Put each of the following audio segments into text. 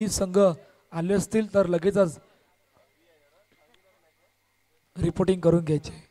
संघ आले असतील तर लगेचच रिपोर्टिंग करून घ्यायचे.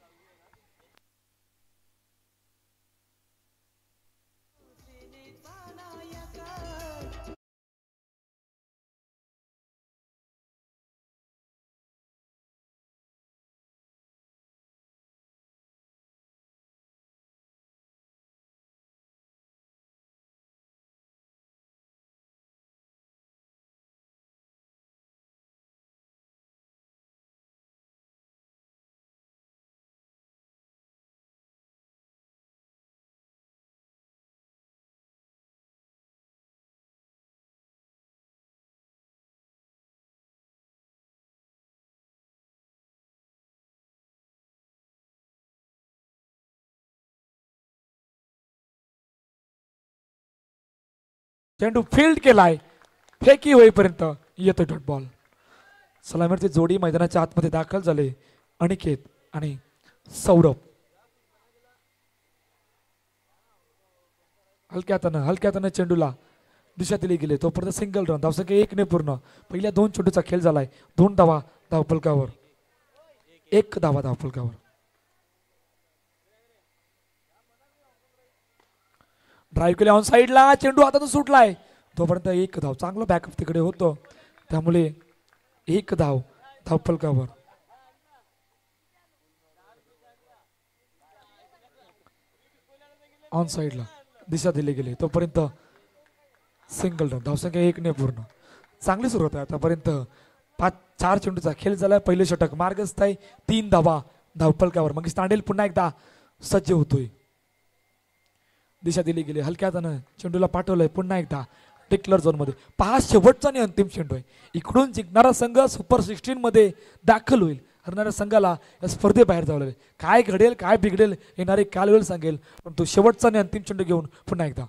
चेंडू फील्ड केलाय, फेकी होईपर्यंत येतो डॉट बॉल. सलामीवरची जोडी मैदानाच्या आतमध्ये दाखल झाले. अनिकेत आणि सौरभ. हलक्या चेंडूला दिशा दिली गेली. तोपर्यंत सिंगल रन. धावसंख्या 1 ने पूर्ण. पहिल्या 2 चेंडूचा खेळ झालाय. 2 धावा धावफलकावर. 1 धावा धावफलकावर. ड्राईव्ह केले ऑन साईडला. चेंडू हातातून सुटलाय. तोपर्यंत 1 धाव. चांगलं बॅकअप तिकडे होतं, त्यामुळे 1 धाव धावफलकावर. ऑन साईडला दिशा दिली गेली. तोपर्यंत सिंगल रन. धावसंख्या 1 ने पूर्ण. चांगली सुरुवात आहे आतापर्यंत. 4 चेंडूचा खेळ झालाय. पहिले षटक मार्गस्थ आहे. 3 धावा धावफलकावर. मग तांडेल पुन्हा एकदा सज्ज होतोय. दिशा दिली गेली. हलक्यातनं चेंडूला पाठवलंय. पुन्हा एकदा डिक्लेअर झोन मध्ये. 5 शेवटचा आणि अंतिम चेंडू आहे. इकडून जिंकणारा संघ सुपर 16 मध्ये दाखल होईल. हरणाऱ्या संघाला या स्पर्धेबाहेर जावं लागेल. काय घडेल काय बिघडेल येणारे कालवेळ सांगेल. पण तो शेवटचा आणि अंतिम चेंडू घेऊन पुन्हा एकदा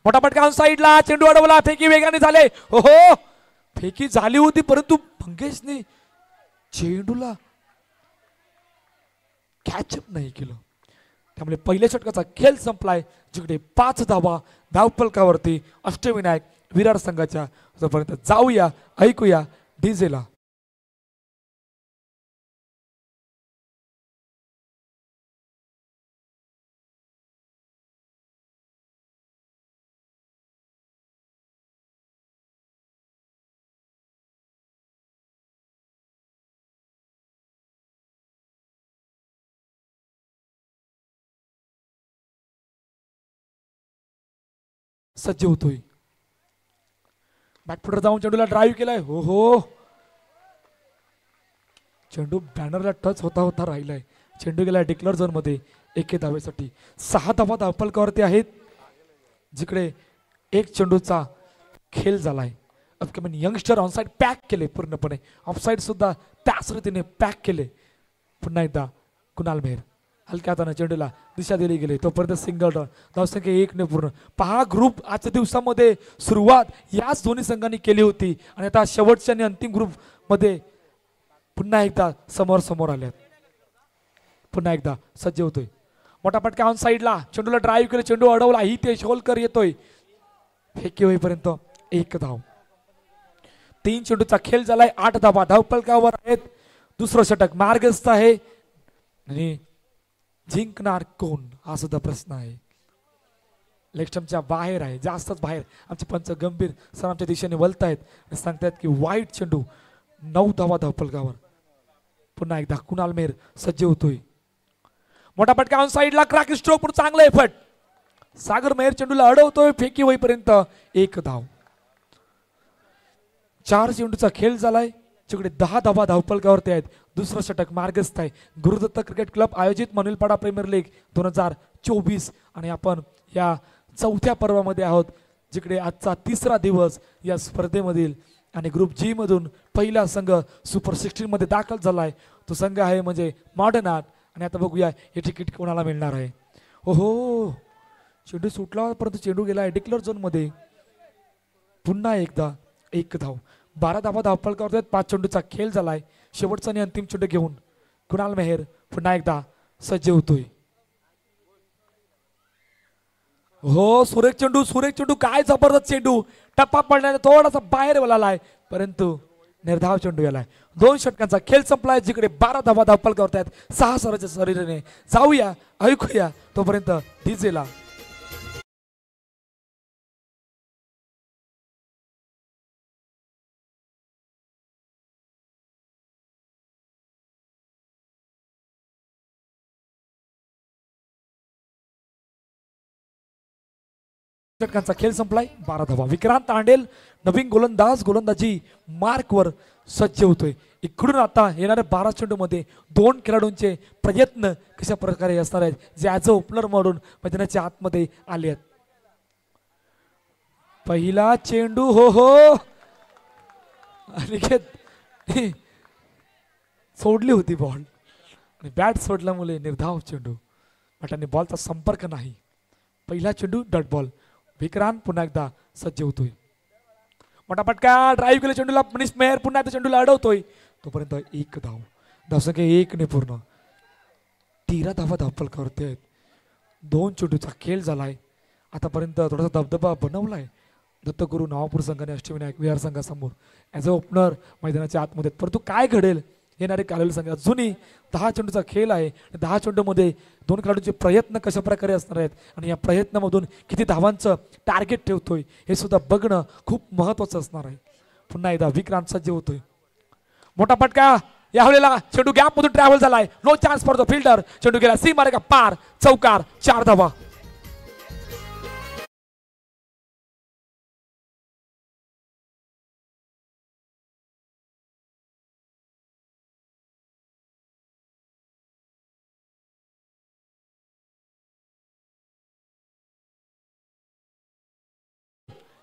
मोठा फटका ऑन साईडला. चेंडू अडवला. फेकी वेगाने झाले. हो फेकी झाली होती, परंतु मंगेशने चेंडूला कॅचअप नाही केलं. त्यामुळे पहिल्या षटकाचा खेळ संपलाय. जिकडे 5 धावा धावफलकावरती अष्टविनायक विरार संघाच्या. जोपर्यंत जाऊया ऐकूया डीजेला. सज्ज होतोय. बॅकफुटर जाऊन चेंडूला ड्राईव्ह केलाय. हो चेंडू बॅनरला टच होता राहिलाय. चेंडू गेलाय डिक्लेअर झोन मध्ये. 1 धावेसाठी 6 धावा धावफलकावरती आहेत. जिकडे 1 चेंडूचा खेळ झालाय. अपकमिंग यंगस्टर ऑनसाइड पॅक केले पूर्णपणे. ऑफसाइड सुद्धा त्याच रीतीने पॅक केले. पुन्हा एकदा कुणाल मेहर. हलक्या हाताने चेंडूला दिशा दिली गेली. तोपर्यंत सिंगल रन. धावसंख्या 1 ने पूर्ण. 5 ग्रुप आजच्या दिवसामध्ये सुरुवात याच दोन्ही संघांनी केली होती आणि आता शेवटच्या आणि अंतिम ग्रुप मध्ये पुन्हा एकदा समोर आल्यात. पुन्हा एकदा सज्ज होतोय. मोठा फटका ऑन साईडला. चेंडूला ड्राईव्ह केले. चेंडू अडवला. ही ते शोलकर येतोय. फेकी होईपर्यंत 1 धाव. 3 चेंडूचा खेळ झालाय. 8 धावा धावफलकावर आहेत. दुसरं षटक मार्गस्थ आहे आणि जिंकणार कोण हा सुद्धा प्रश्न आहे. लेगस्टम्पच्या बाहेर आहे, जास्तच बाहेर. आमचे पंच गंभीर सर आमच्या दिशेने वळतायत. सांगतायत की वाईट चेंडू. 9 धावा धावफलकावर. पुन्हा एकदा कुणाल मेहर सज्ज होतोय. मोठा फटका ऑन साईडला. क्रॅक स्ट्रोक पण चांगलं एफर्ट. सागर मेहर चेंडूला अडवतोय. फेकी होईपर्यंत 1 धाव. 4 चेंडूचा खेळ झालाय. जिकडे 10 धावा धावफलकावरती आहेत. दुसरं षटक मार्गस्थ आहे. गुरुदत्त क्रिकेट क्लब आयोजित मनुलपाडा प्रीमियर लीग 2024 आणि आपण या 4थ्या पर्वामध्ये आहोत. जिकडे आजचा 3रा दिवस या स्पर्धेमधील आणि ग्रुप जी मधून पहिला संघ सुपर 16 मध्ये दाखल झालाय. तो संघ आहे म्हणजे मॉडर्न आर्ट. आणि आता बघूया हे तिकीट कोणाला मिळणार आहे. हो चेंडू सुटला, परंतु चेंडू गेलाय डिक्लेअर झोन मध्ये. पुन्हा एकदा 1 धाव. 12 धावा धावफलकावर. 5 चेंडूचा खेळ झालाय. शेवटचा आणि अंतिम चेंडू घेऊन कुणाल मेहर पुन्हा एकदा सज्ज होतोय. हो सुरेख चेंडू काय जबरदस्त चेंडू. टप्पा पडल्याने थोडासा बाहेर वळालाय. परंतु निर्धाव चेंडू गेलाय. 2 षटकांचा खेळ संपलाय. जिकडे 12 धावा धावपल करतायत 6 सराच्या शरीराने. जाऊया ऐकूया तोपर्यंत डीजेला. षटकांचा खेळ संपलाय. 12 धावा. विक्रांत तांडेल नवीन गोलंदाजी मार्कवर सज्ज होतोय. इकडून आता येणाऱ्या 12 चेंडूमध्ये 2 खेळाडूंचे प्रयत्न कशा प्रकारे असणार आहेत जे ॲज अ ओपनर म्हणून मैदानाच्या आतमध्ये आले आहेत. पहिला चेंडू हो हो अनिकेत सोडली होती बॉल आणि बॅट सोडल्यामुळे निर्धाव चेंडू. बॅटाने बॉलचा संपर्क नाही. पहिला चेंडू डॉट बॉल. विक्रांत पुन्हा एकदा सज्ज होतोय. मोठा पटका ड्राईव्ह केला चेंडूला. मनीष मेहर पुन्हा एकदा चेंडूला अडवतोय. तोपर्यंत 1 धाव. धावसंख्या 1 ने पूर्ण. 13 धावा धावपल करते आहेत. 2 चेंडूचा खेळ झालाय. आतापर्यंत थोडासा दबदबा बनवलाय दत्तगुरू नवापूर संघाने अष्टविनायक विहार संघासमोर ॲज अ ओपनर मैदानाच्या आतमध्ये. परंतु काय घडेल येणारे कालेल संघ. अजूनही 10 चेंडूचा खेळ आहे. 10 चेंडूमध्ये 2 खेळाडूंचे प्रयत्न कशा प्रकारे असणार आहेत आणि या प्रयत्नामधून किती धावांचं टार्गेट ठेवतोय हे सुद्धा बघणं खूप महत्त्वाचं असणार आहे. पुन्हा एकदा विक्रांत सज्ज होतोय. मोठा पटका यावेळेला चेंडू गॅप मधून ट्रॅव्हल झालाय. No chance for the fielder. चेंडू गेला सीमारेखा पार. चौकार. 4 धावा.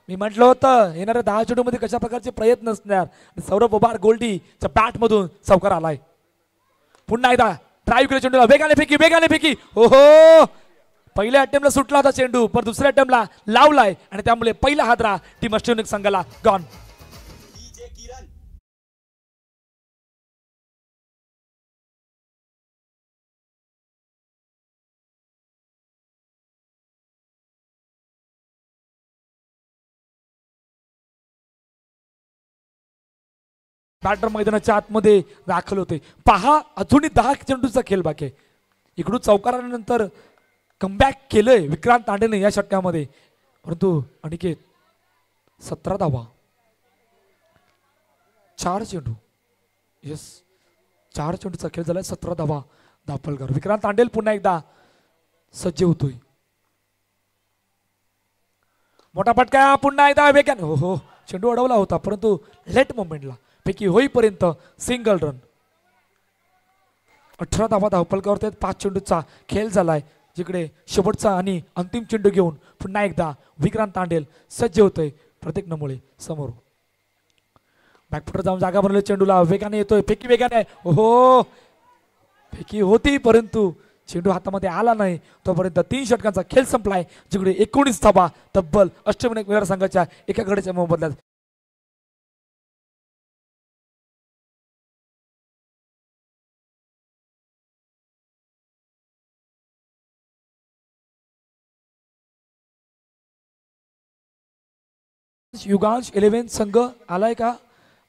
मी म्हटलं होतं येणाऱ्या 10 चेंडूमध्ये कशा प्रकारचे प्रयत्न असणार. सौरभ ओबार गोल्डीच्या बॅट मधून चौकार आलाय. पुन्हा एकदा ड्राईव्ह केला चेंडूला. वेगाने फेकी. हो हो पहिल्या अटेम्प्टला सुटला होता चेंडू पण दुसऱ्या अटेम्प्टला लावलाय आणि त्यामुळे पहिला हादरा टीम अष्टविनायक संघाला गॉन. बॅटर मैदानाच्या आतमध्ये दाखल होते. पहा अजूनही 10 चेंडूचा खेळ बाकी आहे. इकडून चौकारानंतर कमबॅक केलंय विक्रांत तांडेने या षटकामध्ये. परंतु अनिकेत 17 धावा. 4 चेंडू. येस 4 चेंडूचा खेळ झालाय. 17 धावा दापलकर. विक्रांत तांडेल पुन्हा एकदा सज्ज होतोय. मोठा फटका पुन्हा एकदा वेगाने. हो हो चेंडू अडवला होता परंतु लेट मोमेंटला पैकी होईपर्यंत सिंगल रन. 18 धावा धावपलकावर 5 चेंडूचा खेळ झालाय. जिकडे शेवटचा आणि अंतिम चेंडू घेऊन पुन्हा एकदा विक्रांत तांडेल सज्ज होतोय. प्रत्येक नमुळे समोर बॅकफुटर जाऊन जागा बनवली. चेंडूला वेगाने येतोय. फेकी वेगाने. हो फेकी होती परंतु चेंडू हातामध्ये आला नाही. तोपर्यंत 3 षटकांचा खेळ संपलाय. जिकडे 19 धावा तब्बल अष्टविनायक विहार संघाच्या एका गड्याच्या मोबदल्यात. युगांश 11 संघ आलाय का?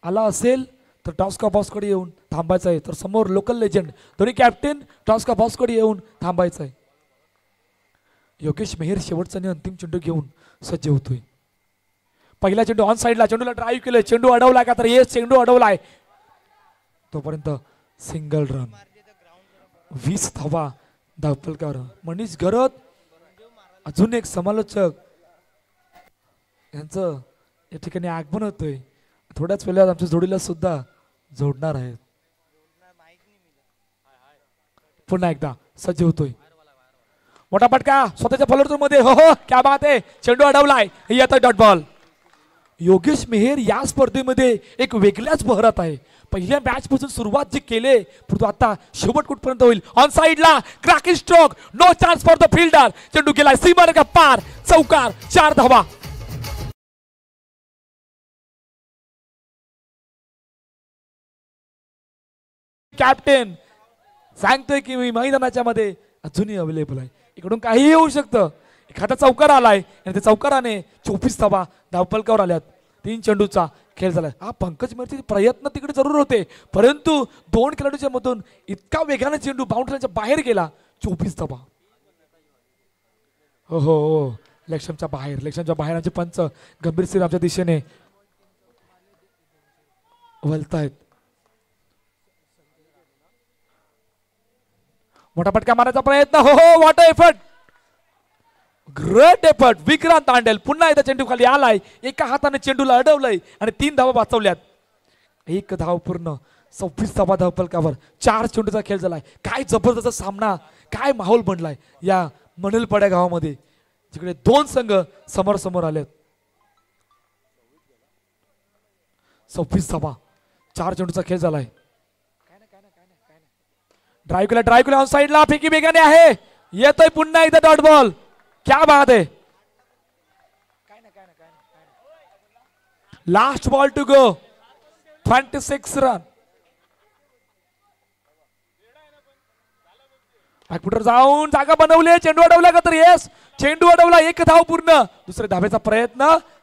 आला असेल तर टॉस का बॉक्सकडे येऊन थांबायचं आहे. तर समोर लोकल लेजंड दोन्ही कॅप्टन टॉस का बॉक्सकडे येऊन थांबायचं आहे. योगेश मेहर शेवटचा आणि अंतिम चेंडू घेऊन सज्ज होतोय. पहिला चेंडू ऑन साइडला. चेंडूला ड्राईव्ह केलं. चेंडू अडवलाय का? तर येस चेंडू अडवलाय. तोपर्यंत सिंगल रन. 20 धावा धावपलकार. मनीष घरत अजून एक समालोचक यांचं या ठिकाणी आगमन होतोय. थोड्याच वेळात आमच्या जोडीला सुद्धा जोडणार आहेत. पुन्हा एकदा सज्ज होतोय. मोठा फटका स्वतःच्या फॉलोअर मध्ये. हो हो क्या बात आहे. चेंडू अडवलाय. येतोय डॉट बॉल. योगेश मेहर या स्पर्धेमध्ये एक वेगळ्याच बहरात आहे. पहिल्या मॅच पासून सुरुवात जी केले परंतु आता शेवट कुठपर्यंत होईल. ऑन साइडला cracking stroke. No chance for the fielder. चेंडू गेलाय सीमारेखा पार. चौकार. 4 धावा. कॅप्टन सांगतोय की मी मैदानाच्या मध्ये अजूनही अवेलेबल आहे. इकडून काहीही होऊ शकतं. एखादा चौकार आलाय आणि त्या चौकाराने 24 धावा धावपलकावर आल्यात. 3 चेंडूचा खेळ झालाय. हा पंकज मिरचे प्रयत्न तिकडे जरूर होते, परंतु दोन खेळाडूच्या मधून इतका वेगाने चेंडू बाउंड्रीच्या बाहेर गेला. 24 धावा. हो हो हो, लेक्शमच्या बाहेर आमचे पंच गंभीर सिंह आमच्या दिशेने वलतायत. मोठा फटका मारायचा प्रयत्न. हो हो, what effort, great effort. Vikrant Tandel पुन्हा एकदा चेंडू खाली आलाय, एका हाताने चेंडूला अडवलंय आणि 3 धावा वाचवल्यात. 1 धाव पूर्ण, 26 धावा धावफलकावर. 4 चेंडूचा खेळ झालाय. काय जबरदस्त सामना, काय माहोल बनलाय या मणलपाड्या गावामध्ये, जिकडे 2 संघ समोर समोर आलेत. 26 धावा, 4 चेंडूचा खेळ झालाय. ड्राईव्ह केला ऑन साइडला, फेकी बेगाने आहे, येतोय पुन्हा एकदा डॉट बॉल. क्या बात आहे. Last ball to go, 26 run. बॅकफुटर जाऊन जागा बनवली, चेंडू अडवला का तर येस, चेंडू अडवला. 1 धाव पूर्ण. दुसऱ्या धावेचा प्रयत्न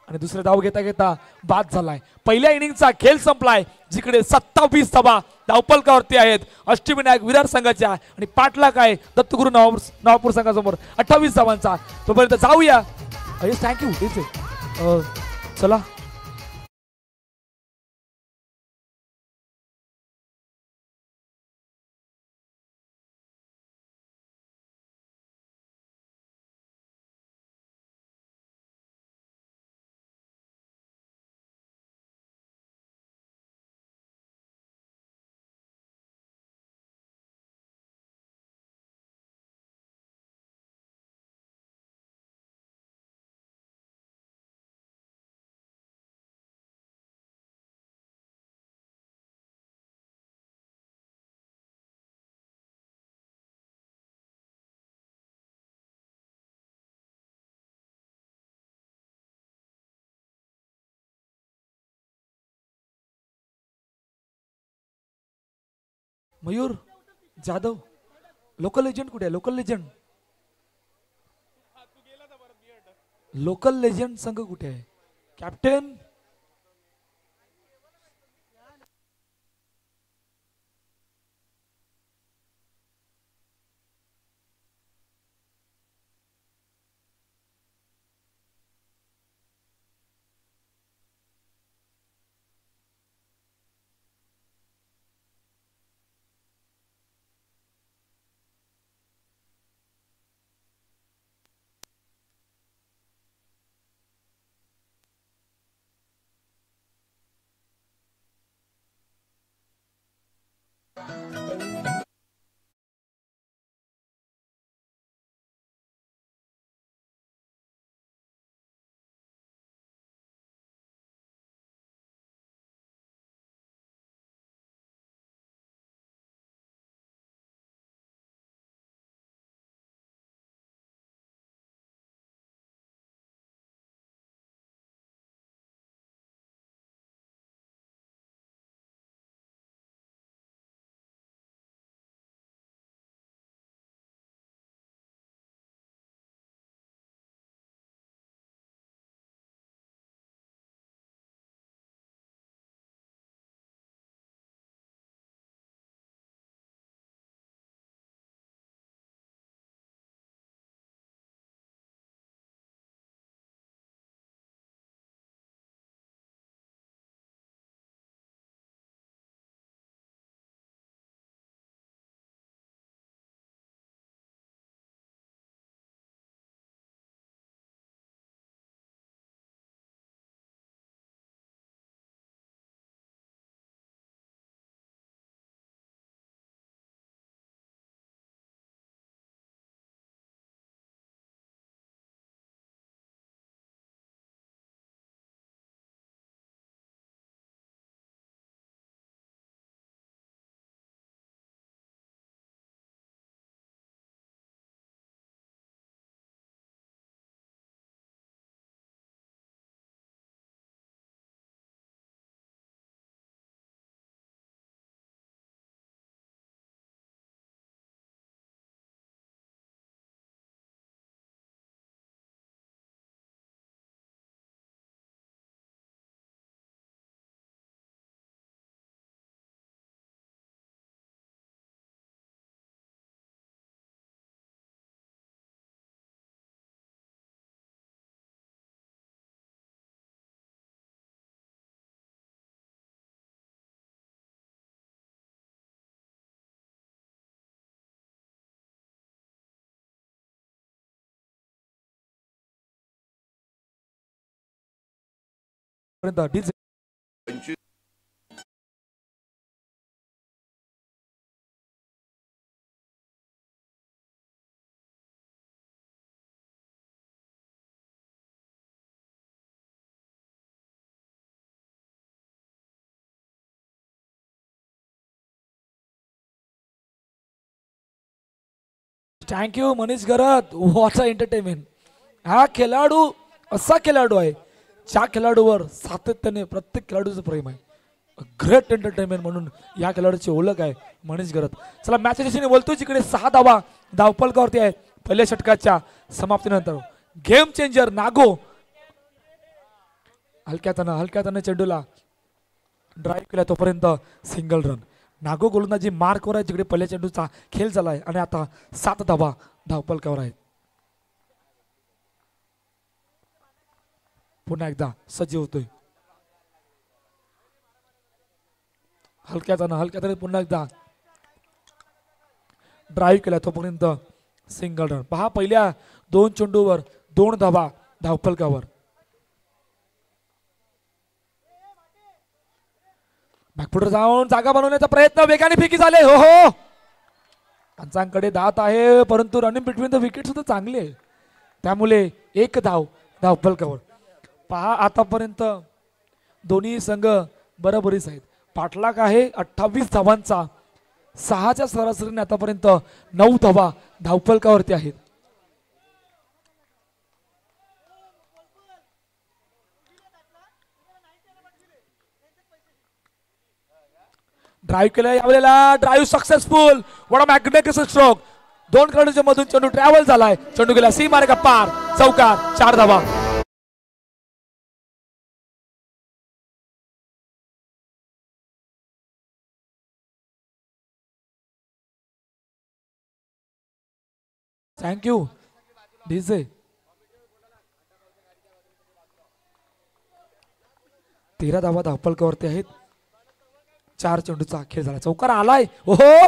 आणि दुसरे धाव घेता घेता बाद झालाय. पहिल्या इनिंगचा खेळ संपलाय, जिकडे 27 धावा धावपलकावरती आहेत अष्टविनायक विरार संघाच्या आणि पाठलाग आहे दत्तगुरु नवापूर संघासमोर 28 धावांचा. तोपर्यंत जाऊया. थँक्यू. चला मयूर जाधव, लोकल लेजंड कुठे आहे? लोकल लेजंड संघ कुठे आहे? Captain thank you Manish Garat. What a entertainment. हा खेळाडू असा खेळाडू आहे ज्या खेळाडूवर सातत्याने प्रत्येक खेळाडूचं प्रेम आहे. ग्रेट एंटरटेनमेंट म्हणून या खेळाडूची ओळख आहे मनीष गरत. चला मॅचच्या दिशेने बोलतो जिकडे 6 धावा धावफलकावरती आहे पहिल्या षटकाच्या समाप्तीनंतर. गेम चेंजर नागो हलक्यातनं चेंडूला ड्राईव्ह केला तोपर्यंत सिंगल रन. नागो गोलंदाजी मार्कवर आहे जिकडे पहिल्या चेंडूचा खेळ झालाय आणि आता 7 धावा धावफलकावर आहेत. पुन्हा एकदा सज्ज होतोय. हलक्यातनं पुन्हा एकदा ड्राईव्ह केला तोपर्यंत सिंगल रन. पहा पहिल्या 2 चेंडूवर 2 धावा धावफलकावर. बॅकफुटर जाऊन जागा बनवण्याचा प्रयत्न वेगाने फेकी झाले. हो पंचांकडे दात आहे परंतु रनिंग बिटवीन द विकेट सुद्धा चांगली आहे त्यामुळे 1 धाव धावफलकावर. पहा आतापर्यंत दोन्ही संघ बरोबरीच आहेत. पाठलाग आहे 28 धावांचा. 6च्या सरासरीने आतापर्यंत 9 धावा धावफलकावरती आहेत. ड्राईव्ह केलं यावेळेला. Drive successful. What a magnificent stroke. 2 खेळाडूंच्या मधून चेंडू ट्रॅव्हल झालाय. चेंडू गेला सीमारेखा पार. चौकार. 4 धावा. Thank you DJ. 13 धावा धावफलकावरती आहेत. 4 चेंडूचा खेळ झाला. चौकार आलाय. ओहो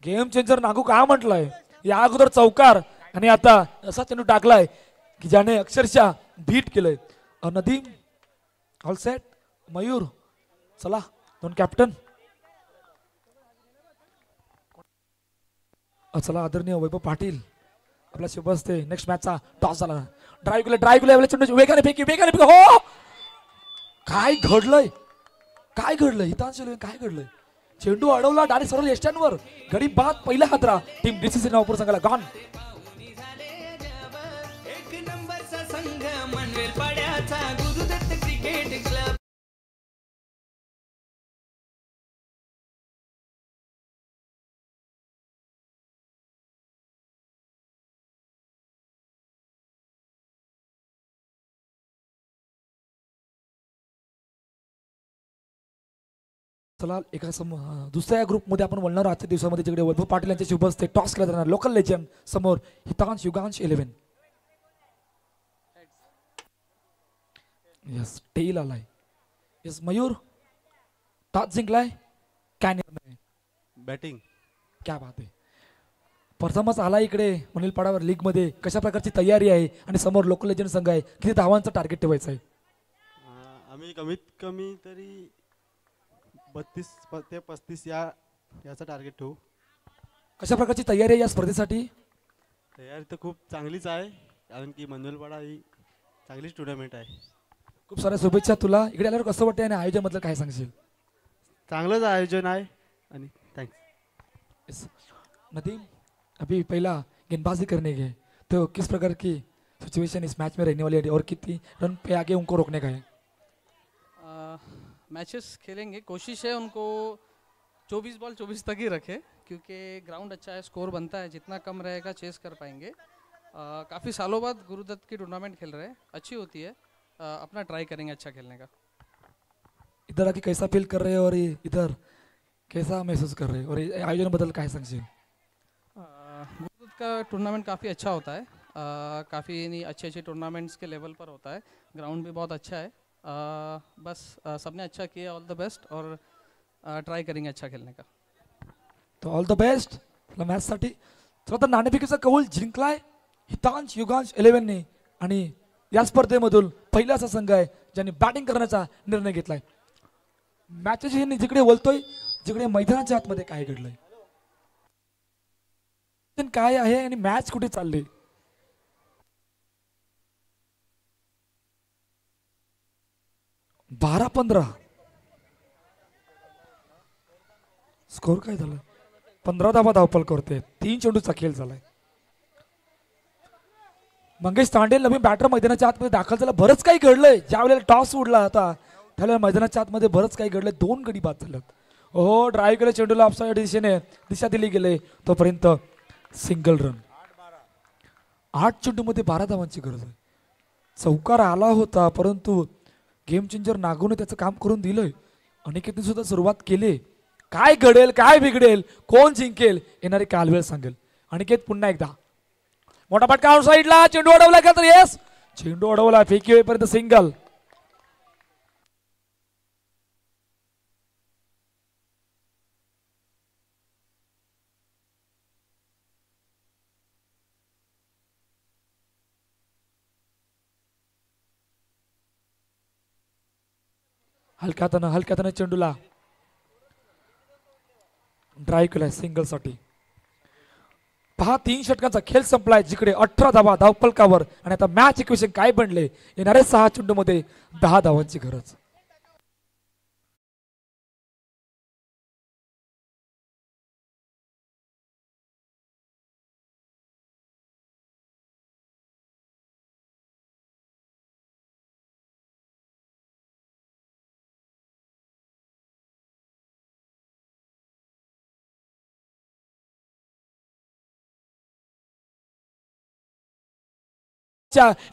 गेम चेंजर नागू का म्हटलंय. या अगोदर चौकार आणि आता असा चेंडू टाकलाय की ज्याने अक्षरशः बीट केलंय. Nadeem all set. मयूर चला 2 कॅप्टन. चला आदरणीय वैभव पाटील आपला शुभ असते. नेक्स्ट मॅचचा टॉस झाला. ड्राईव्ह केलं चेंडू वेगाने फेकी. हो काय घडलंय काय घडलंय. चेंडू अडवला डायरेक्ट सरळ यष्ट्यांवर. गडी बाद पहिला हादरा टीम डीसीसी नागपूर संघाला गॉन. चला एका दुसऱ्या ग्रुपमध्ये आपण बोलणार आजच्या दिवसामध्ये जिकडे वैभव पाटील यांच्या शुभ हस्ते टॉस केला जाणार. लोकल लेजंड समोर हितांश युगांश 11. यस टेल आलाय. यस मयूर टॉस जिंकलाय. काय निर्णय बॅटिंग. क्या बात आहे. प्रथमच आला इकडे अनिल पाडावर लीग मध्ये. कशा प्रकारची तयारी आहे आणि समोर लोकल लेजंड संघ आहे. किती धावांचं टार्गेट ठेवायचं आहे. आम्ही कमीत कमी तरी 32 ते 35 याचा टार्गेट ठेवू. कशा प्रकारची तयारी आहे या स्पर्धेसाठी. तयारी तर खूप चांगलीच आहे कारण की मनोलपाडा ही चांगलीच टुर्नामेंट आहे. खूप साऱ्या शुभेच्छा तुला. इकडे आल्यावर कसं वाटतं आणि आयोजन बद्दल काय सांगशील. चांगलंच आयोजन आहे आणि थँक्स. नदीम अभी पहला गेंदबाजी करने गए तो किस प्रकार की सिचुएशन इस मैच में रहने वाली है और कितनी रन पे आगे उनको रोकने का है. मैचेस खेलेंगे. कोशिश है उनको 24 बॉल 24 तक ही रखे क्योंकि ग्राउंड अच्छा है. स्कोर बनता है. जितना कम रहेगा चेस कर पाएंगे. काफ़ी सालों बाद गुरुदत्त की टूर्नामेंट खेल रहे हैं. अच्छी होती है. अपना ट्राई करेंगे अच्छा खेलने का. इधर आके कैसा फील कर रहे हैं और इधर कैसा महसूस कर रहे हैं और आयोजन बदल काय सांगशील. गुरुदत्त का टूर्नामेंट काफ़ी अच्छा होता है. काफ़ी अच्छे टूर्नामेंट्स के लेवल पर होता है. ग्राउंड भी बहुत अच्छा है. बस सबने अच्छा किया. ऑल द बेस्ट और ट्राय करेंगे अच्छा खेलने का. तो ऑल द बेस्ट मॅच साठी. तर आता नाणेफेकीचा कौल जिंकलाय हितांश युगांश 11 ने आणि या स्पर्धेमधून पहिला असा संघ आहे ज्यांनी बॅटिंग करण्याचा निर्णय घेतलाय. मॅचेस जिकडे बोलतोय जिकडे मैदानाच्या आतमध्ये काय घडलंय, काय आहे आणि मॅच कुठे चालली. बारा 15 स्कोर काय झालं. 15 धावा धावपल करते. 3 चेंडूचा खेळ झालाय. मंगेश तांडेल नवीन बॅटर मैदानाच्या आतमध्ये दाखल झाला. बरंच काही घडलंय. ज्या वेळेला टॉस उडला होता त्यावेळेला मैदानाच्या आतमध्ये बरंच काही घडलंय. 2 गडी बाद झालेत. हो ड्राईव्ह केलं चेंडूला ऑफसाईड दिशेने दिशा दिली गेले तोपर्यंत सिंगल रन. 8 चेंडूमध्ये 12 धावांची गरज आहे. चौकार आला होता परंतु गेम चेंजर नागूने त्याचं काम करून दिलंय. अनिकेतने सुद्धा सुरुवात केली. काय घडेल काय बिघडेल कोण जिंकेल येणारी कालवेळ सांगेल. अनिकेत पुन्हा एकदा मोठा फटका आउट साईडला. चेंडू अडवला का तर येस चेंडू अडवला. फेकी होईपर्यंत सिंगल. हलक्यातनं चेंडूला ड्राईव्ह केलाय सिंगल साठी. पहा 3 षटकांचा खेळ संपलाय. जिकडे 18 धावा धावपलकावर आणि आता मॅच इक्वेशन काय बनले. येणाऱ्या 6 चेंडूमध्ये 10 धावांची गरज.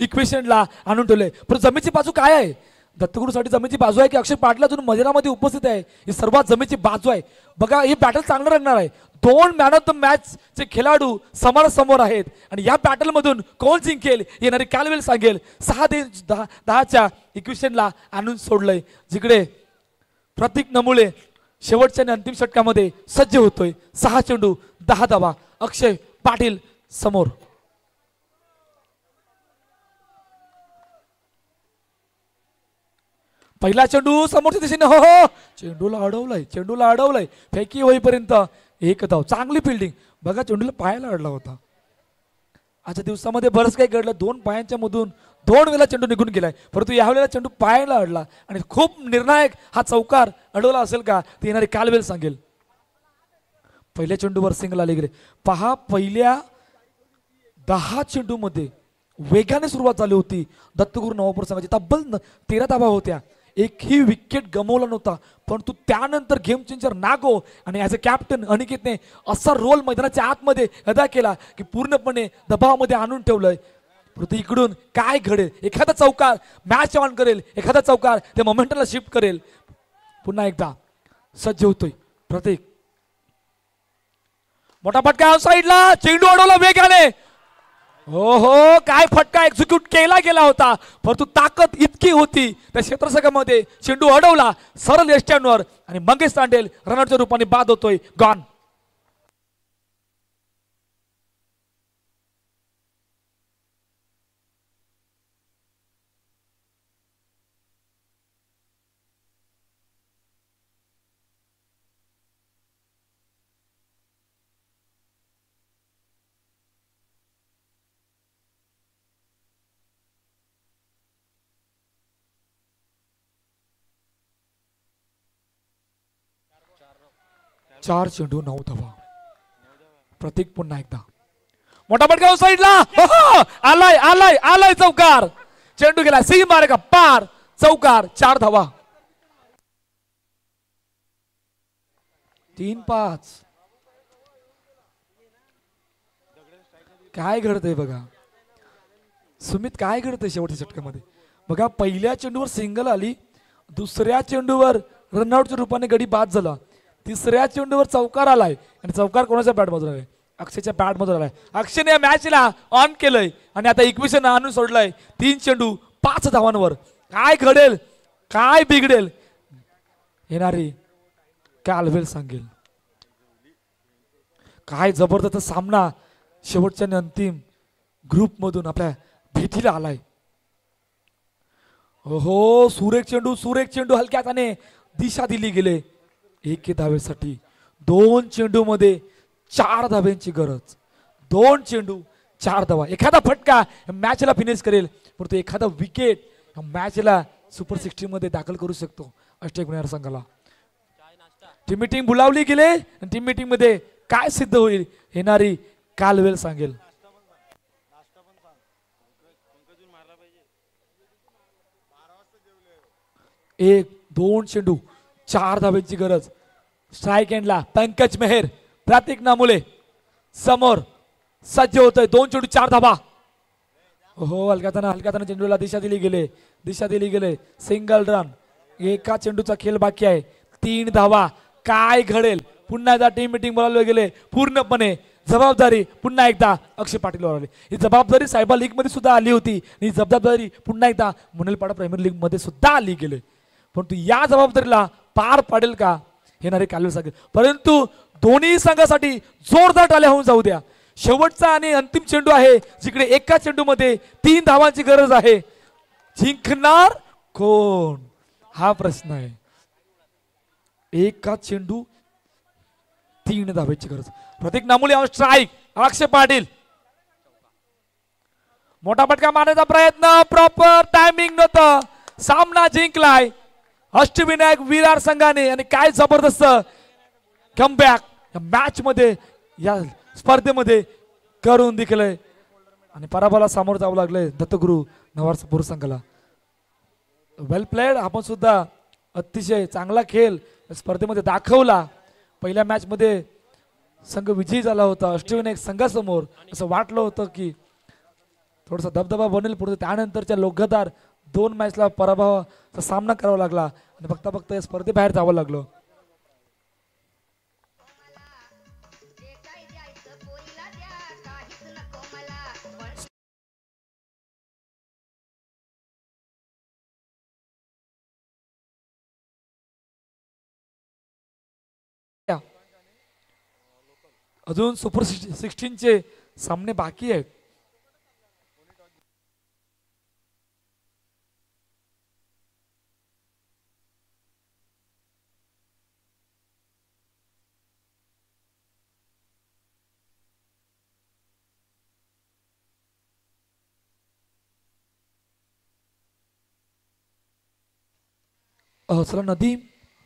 इक्वेशनला आणून ठेवले. पण जमेची बाजू काय आहे. दत्तगुरूसाठी जमेची बाजू आहे की अक्षय पाटील अजून मैदानामध्ये उपस्थित आहे. ही सर्वात जमेची बाजू आहे. बघा ही बॅटल चांगलं रंगणार आहे. 2 मॅन ऑफ द मॅच चे खेळाडू समोरासमोर आहेत आणि या बॅटल मधून कोण जिंकेल येणारी कालवेल सांगेल. 6-10 इक्वेशनला आणून सोडलंय. जिकडे प्रतीक नमुळे शेवटच्या आणि अंतिम षटकामध्ये सज्ज होतोय. 6 चेंडू 10 धावा. अक्षय पाटील समोर. पहिला चेंडू समोरच्या दिशेने. हो हो चेंडूला अडवलंय. फेकी होईपर्यंत 1 धाव. चांगली फिल्डिंग. बघा चेंडूला पायाला अडला होता. आजच्या दिवसामध्ये बरंच काही घडलं. 2 पायांच्या मधून 2 वेळा चेंडू निघून गेलाय परंतु यावेळेला चेंडू पायाला अडला आणि खूप निर्णायक हा चौकार अडवला असेल का ते येणारी कालवेल सांगेल. पहिल्या चेंडूवर सिंगल आले गेले. पहा पहिल्या 10 चेंडूमध्ये वेगाने सुरुवात झाली होती दत्तगुरू नवापूर संघाची. तब्बल 13 धावा होत्या. एकही विकेट गमावला नव्हता परंतु त्यानंतर गेम चेंजर नागो आणि ॲज अ कॅप्टन अनिकेतने असा रोल मैदानाच्या आतमध्ये अदा केला की पूर्णपणे दबावामध्ये आणून ठेवलंय. परंतु इकडून काय घडेल. एखादा चौकार मॅच ऑन करेल. एखादा चौकार ते मोमेंटला शिफ्ट करेल. पुन्हा एकदा सज्ज होतोय प्रतीक. मोठा फटका साईडला. चेंडू अडवला वेगाने. हो हो काय फटका एक्झिक्यूट केला गेला होता परंतु ताकद इतकी होती त्या क्षेत्ररक्षकामध्ये. चेंडू अडवला सरळ यष्ट्यांवर आणि मंगेश तांडेल रनरच्या रूपाने बाद होतोय. गॉन. चार चेंडू 9 धावा. प्रतीक पुन्हा एकदा मोठा फटका साईडला. आलाय आलाय आलाय चौकार. चेंडू गेला सी मार्ग पार. चौकार. 4 धावा. 3-5. काय घडतंय बघा सुमित. काय घडतंय शेवटच्या षटकामध्ये. बघा पहिल्या चेंडूवर सिंगल आली. दुसऱ्या चेंडूवर रनआउटच्या रूपाने गडी बाद झाला. तिसऱ्या चेंडूवर चौकार आलाय आणि चौकार कोणाच्या बॅट मधून आलाय. अक्षयच्या बॅट मधून आलाय. अक्षयने या मॅचला ऑन केलंय आणि आता इक्वेशन आणून सोडलंय. 3 चेंडू 5 धावांवर. काय घडेल काय बिघडेल येणारी कालवेल सांगेल. काय जबरदस्त सामना शेवटच्या आणि अंतिम ग्रुप मधून आपल्या भेटीला आलाय. हो सुरेख चेंडू हलक्या हाताने दिशा दिली गेले. 1 धावेसाठी 2 चेंडू मध्ये 4 धाब्यांची गरज. 2 चेंडू 4 धावा. एखादा फटका मॅचला फिनिश करेल, परंतु एखादा विकेट मॅचला सुपर 16 मध्ये दाखल करू शकतो अष्टविनायक पुणे संघाला. टीम मीटिंग बोलावली गेले आणि टीम मीटिंग मध्ये काय सिद्ध होईल येणारी कालवेल सांगेल. 1-2 चेंडू 4 धाब्यांची गरज. स्ट्राईक एंडला पंकज मेहर, प्रतीक नामुले समोर सज्ज होतोय. 2 चेंडू 4 धाबा. हो हलक्याताना चेंडूला दिशा दिली गेले. Single run. एका चेंडूचा खेळ बाकी आहे. 3 धावा. काय घडेल. पुन्हा एकदा टीम मीटिंग बोलावले गेले. पूर्णपणे जबाबदारी पुन्हा एकदा अक्षय पाटीलवर आली. ही जबाबदारी सायबा लीग मध्ये सुद्धा आली होती. ही जबाबदारी पुन्हा एकदा मुनलपाडा प्रीमियर लीग मध्ये सुद्धा आली गेले. परंतु या जबाबदारीला पार पाडेल का येणारे कालवेल सांगेल. परंतु दोन्ही संघासाठी जोरदार टाळ्या होऊन जाऊ द्या. शेवटचा आणि अंतिम चेंडू आहे, जिकडे एका चेंडू मध्ये 3 धावांची गरज आहे. जिंकणार कोण हा प्रश्न आहे. एका चेंडू 3 धावेची गरज. प्रतीक नामुले ऑन स्ट्राईक. अक्षय पाटील मोठा फटका मारण्याचा प्रयत्न, प्रॉपर टायमिंग नव्हतं. सामना जिंकलाय अष्टविनायक विरार संघाने. आणि काय जबरदस्त कमबॅक मॅच मध्ये या स्पर्धेमध्ये करून दिखलंय. आणि पराभवाला सामोरं जावं लागलंय दत्तगुरु नवारपूर संघाला. वेल प्लेड. आपण सुद्धा अतिशय चांगला खेळ स्पर्धेमध्ये दाखवला. पहिल्या मॅच मध्ये संघ विजयी झाला होता अष्टविनायक संघासमोर. असं वाटलं होतं की थोडासा दबदबा बनेल, परंतु त्यानंतरच्या लोकदार 2 मॅचला पराभवाचा सामना करावा लागला आणि बघता बघता या स्पर्धेबाहेर जावं लागलं. अजून सुपर 16 चे सामने बाकी आहेत. चला नदीम